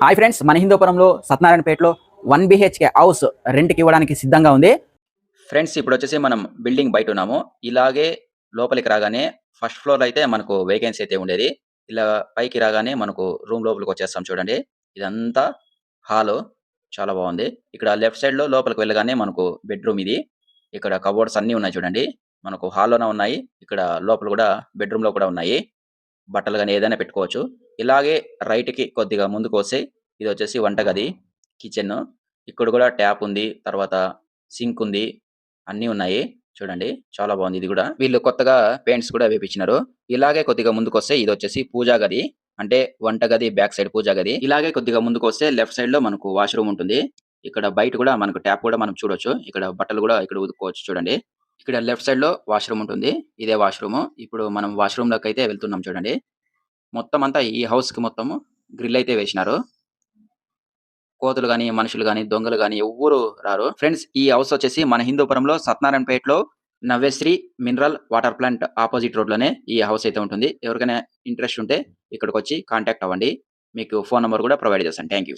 Hi friends, మన హిందూపురంలో సత్యనారాయణపేటలో 1 BHK house రెంట్‌కి ఇవ్వడానికి సిద్ధంగా ఉంది. ఫ్రెండ్స్, ఇప్పుడొచ్చేసి మనం బిల్డింగ్ బయట ఉన్నాము. ఇలాగే లోపలికి రాగానే ఫస్ట్ ఫ్లోర్‌లో అయితే మనకు వేకెన్సీ అయితే ఉండేది. ఇలా పైకి రాగానే మనకు రూమ్ లోపలికొచ్చేస్తాం చూడండి. ఇదంతా హాలు. చాలా బావుంది. ఇక్కడ లెఫ్ట్ సైడ్‌లో లోపలికి వెళ్ళగానే మనకు బెడ్‌రూమ్ ఇది. ఇక్కడ కబోర్డ్స్ అన్నీ ఉన్నాయి చూడండి. మనకు హాల్లోనే ఉన్నాయి. ఇక్కడ లోపల గూడా బెడ్‌రూమ్‌లో కూడా ఉన్నాయి. బట్టలు గాని ఏదైనా పెట్టుకోవచ్చు. ఇలాగే రైట్‌కి కొద్దిగా ముందుకొస్తే ఇదొచ్చేసి వంటగది, కిచెను. ఇక్కడ గూడా ట్యాప్ ఉంది. తర్వాత సింక్ ఉంది. అన్నీ ఉన్నాయి. చూడండి చాలా బావుంది ఇది గూడా. వీళ్ళు కొత్తగా పెయింట్స్ కూడా వేపిచ్చినారు. ఇలాగే కొద్దిగా ముందుకొస్తే ఇదొచ్చేసి పూజా గది. అంటే వంటగది బ్యాక్ సైడ్ పూజా గది. ఇలాగే కొద్దిగా ముందుకొస్తే లెఫ్ట్ సైడ్‌లో మనకు వాష్‌రూమ్ ఉంటుంది. ఇక్కడ బయట గూడా మనకు ట్యాప్ కూడా మనం చూడొచ్చు. ఇక్కడ బట్టలు గూడా ఇక్కడ ఉతుక్కోవచ్చు చూడండి. ఇక్కడ లెఫ్ట్ సైడ్‌లో వాష్‌రూమ్ ఉంటుంది. ఇదే వాష్‌రూము. ఇప్పుడు మనం వాష్‌రూమ్‌లోకైతే వెళ్తున్నాం చూడండి. మొత్తం అంతా ఈ హౌస్‌కి మొత్తము గ్రిల్ అయితే వేసినారు. కోతులు గాని, మనుషులు గాని, దొంగలు గాని ఎవ్వరు రారు. ఫ్రెండ్స్, ఈ హౌస్ వచ్చేసి మన హిందూపురంలో సత్యనారాయణపేటలో Navyasri mineral water plant opposite రోడ్‌లోనే ఈ హౌస్ అయితే ఉంటుంది. ఎవరికైనా ఇంట్రెస్ట్ ఉంటే ఇక్కడికొచ్చి కాంటాక్ట్ అవ్వండి. మీకు ఫోన్ నంబర్ కూడా ప్రొవైడ్ చేస్తాను. Thank you.